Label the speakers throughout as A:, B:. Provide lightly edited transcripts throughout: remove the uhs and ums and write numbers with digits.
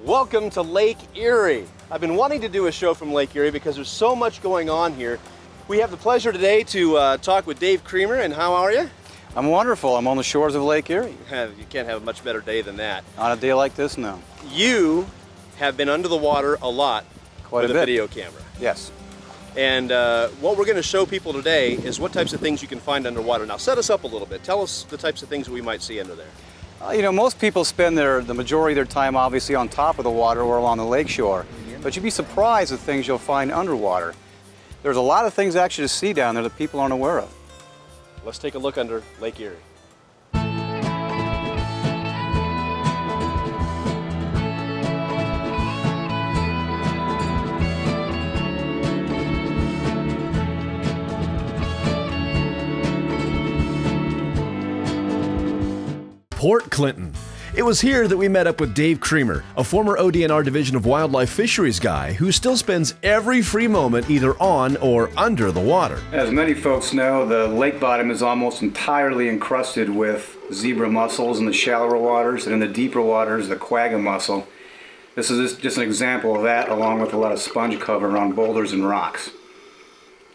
A: Welcome to Lake Erie. I've been wanting to do a show from Lake Erie because there's so much going on here. We have the pleasure today to talk with Dave Cremer, and how are you?
B: I'm wonderful. I'm on the shores of Lake Erie.
A: You can't have a much better day than that.
B: On a day like this, no.
A: You have been under the water a lot with a video camera.
B: Yes.
A: And what we're going to show people today is what types of things you can find underwater. Now set us up a little bit. Tell us the types of things that we might see under there.
B: You know, most people spend the majority of their time obviously on top of the water or along the lake shore. But you'd be surprised at things you'll find underwater. There's a lot of things actually to see down there that people aren't aware of.
A: Let's take a look under Lake Erie.
C: Port Clinton. It was here that we met up with Dave Cremer, a former ODNR Division of Wildlife Fisheries guy who still spends every free moment either on or under the water.
B: As many folks know, the lake bottom is almost entirely encrusted with zebra mussels in the shallower waters, and in the deeper waters, the quagga mussel. This is just an example of that, along with a lot of sponge cover around boulders and rocks.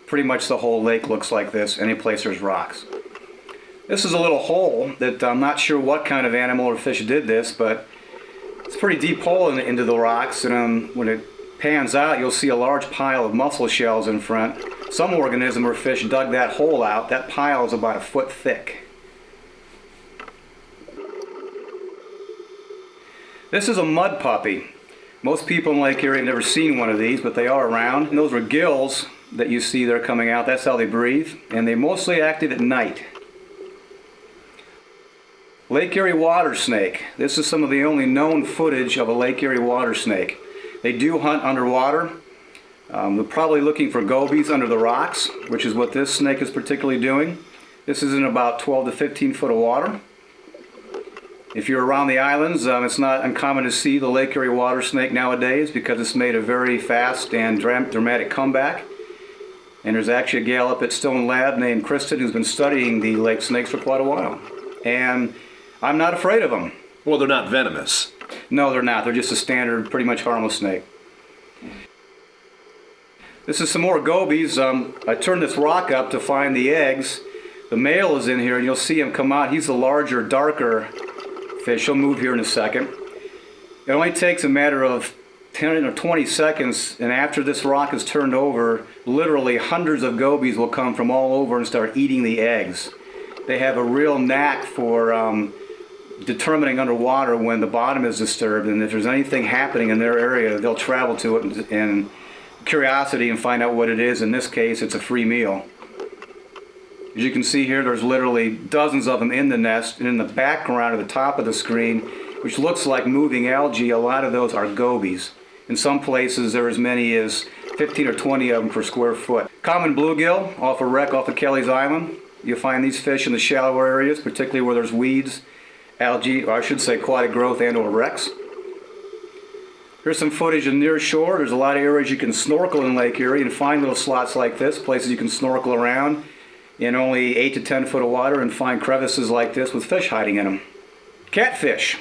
B: Pretty much the whole lake looks like this, any place there's rocks. This is a little hole that I'm not sure what kind of animal or fish did this, but it's a pretty deep hole into the rocks, and when it pans out, you'll see a large pile of mussel shells in front. Some organism or fish dug that hole out. That pile is about a foot thick. This is a mud puppy. Most people in Lake Erie have never seen one of these, but they are around. And those are gills that you see there coming out. That's how they breathe, and they're mostly active at night. Lake Erie water snake. This is some of the only known footage of a Lake Erie water snake. They do hunt underwater. They're probably looking for gobies under the rocks, which is what this snake is particularly doing. This is in about 12 to 15 foot of water. If you're around the islands, it's not uncommon to see the Lake Erie water snake nowadays because it's made a very fast and dramatic comeback. And there's actually a gal up at Stone Lab named Kristen who's been studying the lake snakes for quite a while. And I'm not afraid of them.
C: Well, they're not venomous.
B: No, they're not. They're just a standard, pretty much harmless snake. This is some more gobies. I turned this rock up to find the eggs. The male is in here, and you'll see him come out. He's the larger, darker fish. He'll move here in a second. It only takes a matter of 10 or 20 seconds, and after this rock is turned over, literally hundreds of gobies will come from all over and start eating the eggs. They have a real knack for determining underwater when the bottom is disturbed, and if there's anything happening in their area, they'll travel to it in curiosity and find out what it is. In this case, it's a free meal. As you can see here, there's literally dozens of them in the nest, and in the background at the top of the screen, which looks like moving algae, a lot of those are gobies. In some places, there are as many as 15 or 20 of them per square foot. Common bluegill off a wreck off of Kelly's Island. You'll find these fish in the shallower areas, particularly where there's weeds, algae, or I should say aquatic growth and or wrecks. Here's some footage of near shore. There's a lot of areas you can snorkel in Lake Erie and find little slots like this, places you can snorkel around in only 8 to 10 foot of water and find crevices like this with fish hiding in them. Catfish.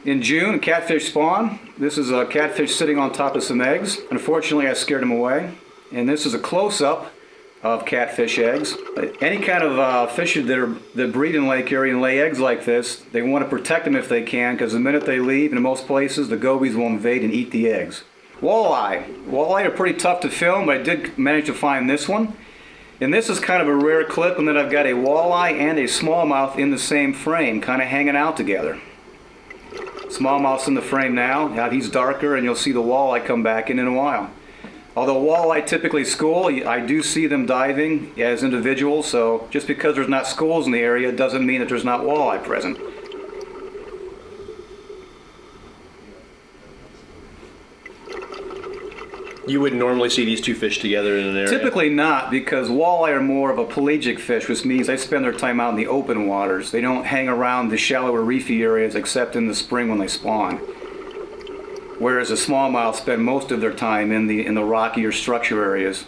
B: In June, catfish spawn. This is a catfish sitting on top of some eggs. Unfortunately, I scared him away. And this is a close-up of catfish eggs. Any kind of fish that breed in Lake Erie and lay eggs like this, they want to protect them if they can, because the minute they leave, in most places, the gobies will invade and eat the eggs. Walleye. Walleye are pretty tough to film, but I did manage to find this one. And this is kind of a rare clip in that I've got a walleye and a smallmouth in the same frame, kind of hanging out together. Smallmouth's in the frame now. He's darker, and you'll see the walleye come back in a while. Although walleye typically school, I do see them diving as individuals, so just because there's not schools in the area doesn't mean that there's not walleye present.
A: You wouldn't normally see these two fish together in an area?
B: Typically not, because walleye are more of a pelagic fish, which means they spend their time out in the open waters. They don't hang around the shallower reefy areas except in the spring when they spawn. Whereas the smallmouth spend most of their time in the rockier structure areas.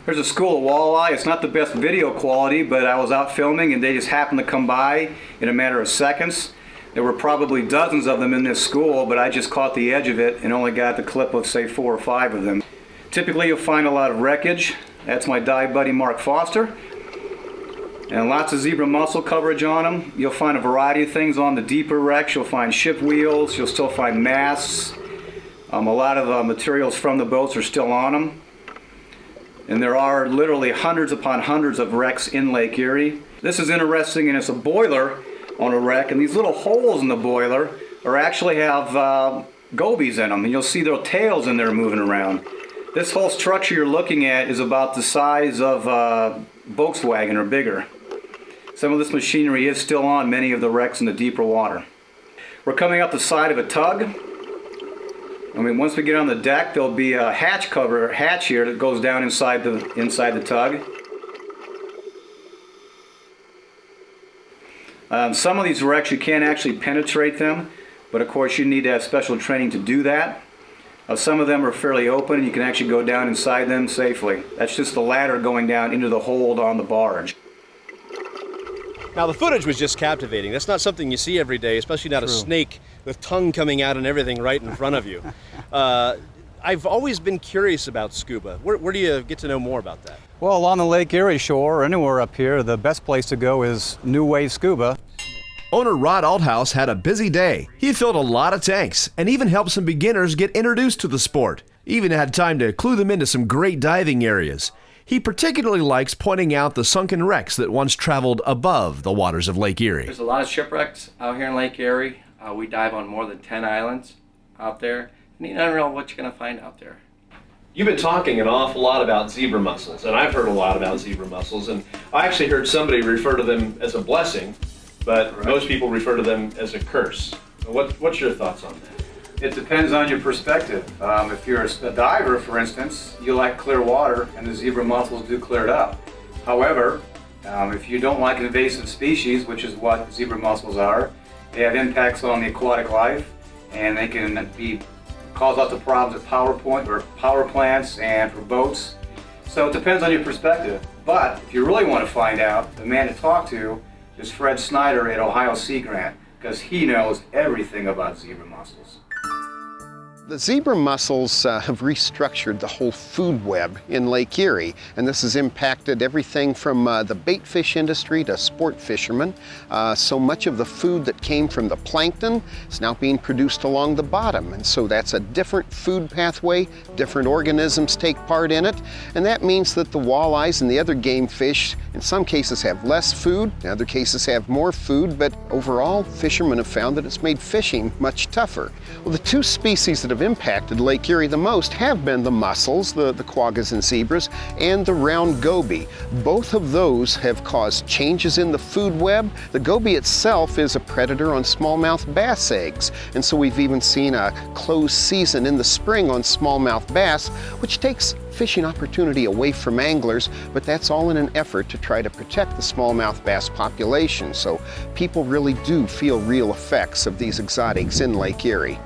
B: There's a school of walleye. It's not the best video quality, but I was out filming and they just happened to come by in a matter of seconds. There were probably dozens of them in this school, but I just caught the edge of it and only got the clip of, say, 4 or 5 of them. Typically, you'll find a lot of wreckage. That's my dive buddy, Mark Foster. And lots of zebra mussel coverage on them. You'll find a variety of things on the deeper wrecks. You'll find ship wheels. You'll still find masts. A lot of materials from the boats are still on them. And there are literally hundreds upon hundreds of wrecks in Lake Erie. This is interesting, and it's a boiler on a wreck, and these little holes in the boiler actually have gobies in them, and you'll see their tails in there moving around. This whole structure you're looking at is about the size of Volkswagen or bigger. Some of this machinery is still on many of the wrecks in the deeper water. We're coming up the side of a tug. Once we get on the deck, there'll be a hatch here that goes down inside the tug. Some of these wrecks you can't actually penetrate them, but of course you need to have special training to do that. Some of them are fairly open and you can actually go down inside them safely. That's just the ladder going down into the hold on the barge.
A: Now the footage was just captivating. That's not something you see every day, especially not a snake with tongue coming out and everything right in front of you. I've always been curious about scuba. Where do you get to know more about that?
D: Well, along the Lake Erie shore or anywhere up here, the best place to go is New Wave Scuba.
C: Owner Rod Althouse had a busy day. He filled a lot of tanks and even helped some beginners get introduced to the sport. Even had time to clue them into some great diving areas. He particularly likes pointing out the sunken wrecks that once traveled above the waters of Lake Erie.
E: There's a lot of shipwrecks out here in Lake Erie. We dive on more than 10 islands out there. And you never know what you're going to find out there.
A: You've been talking an awful lot about zebra mussels, and I've heard a lot about zebra mussels, and I actually heard somebody refer to them as a blessing, but most people refer to them as a curse. What's your thoughts on that?
B: It depends on your perspective. If you're a diver, for instance, you like clear water, and the zebra mussels do clear it up. However, if you don't like invasive species, which is what zebra mussels are, they have impacts on the aquatic life, and they can cause lots of problems at power plants and for boats. So it depends on your perspective. But if you really want to find out, the man to talk to is Fred Snyder at Ohio Sea Grant, because he knows everything about zebra mussels.
F: The zebra mussels have restructured the whole food web in Lake Erie, and this has impacted everything from the bait fish industry to sport fishermen. So much of the food that came from the plankton is now being produced along the bottom, and so that's a different food pathway. Different organisms take part in it, and that means that the walleyes and the other game fish in some cases have less food, in other cases have more food, but overall fishermen have found that it's made fishing much tougher. Well, the two species that have impacted Lake Erie the most have been the mussels, the quaggas and zebras, and the round goby. Both of those have caused changes in the food web. The goby itself is a predator on smallmouth bass eggs, and so we've even seen a closed season in the spring on smallmouth bass, which takes fishing opportunity away from anglers, but that's all in an effort to try to protect the smallmouth bass population. So people really do feel real effects of these exotics in Lake Erie.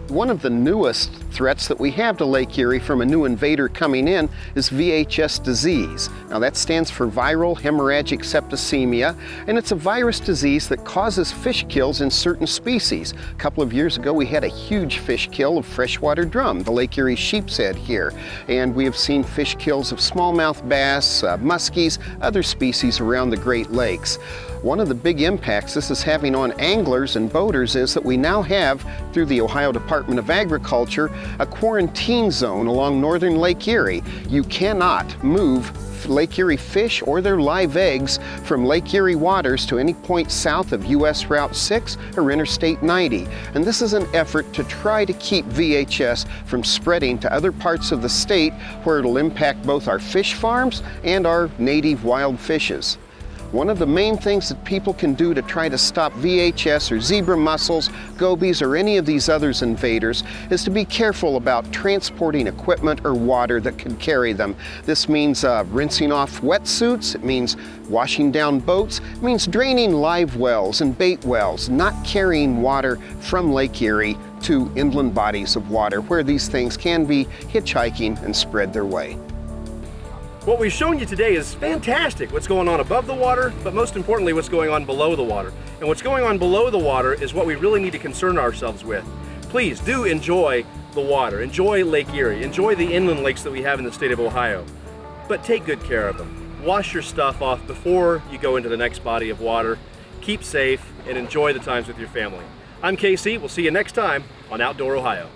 F: One of the newest threats that we have to Lake Erie from a new invader coming in is VHS disease. Now that stands for viral hemorrhagic septicemia, and it's a virus disease that causes fish kills in certain species. A couple of years ago we had a huge fish kill of freshwater drum, the Lake Erie sheepshead here, and we have seen fish kills of smallmouth bass, muskies, other species around the Great Lakes. One of the big impacts this is having on anglers and boaters is that we now have, through the Ohio Department of Agriculture, a quarantine zone along northern Lake Erie. You cannot move Lake Erie fish or their live eggs from Lake Erie waters to any point south of US Route 6 or Interstate 90. And this is an effort to try to keep VHS from spreading to other parts of the state where it'll impact both our fish farms and our native wild fishes. One of the main things that people can do to try to stop VHS or zebra mussels, gobies, or any of these other invaders is to be careful about transporting equipment or water that can carry them. This means rinsing off wetsuits, it means washing down boats, it means draining live wells and bait wells, not carrying water from Lake Erie to inland bodies of water where these things can be hitchhiking and spread their way.
A: What we've shown you today is fantastic, what's going on above the water, but most importantly, what's going on below the water. And what's going on below the water is what we really need to concern ourselves with. Please do enjoy the water, enjoy Lake Erie, enjoy the inland lakes that we have in the state of Ohio, but take good care of them. Wash your stuff off before you go into the next body of water. Keep safe and enjoy the times with your family. I'm KC, we'll see you next time on Outdoor Ohio.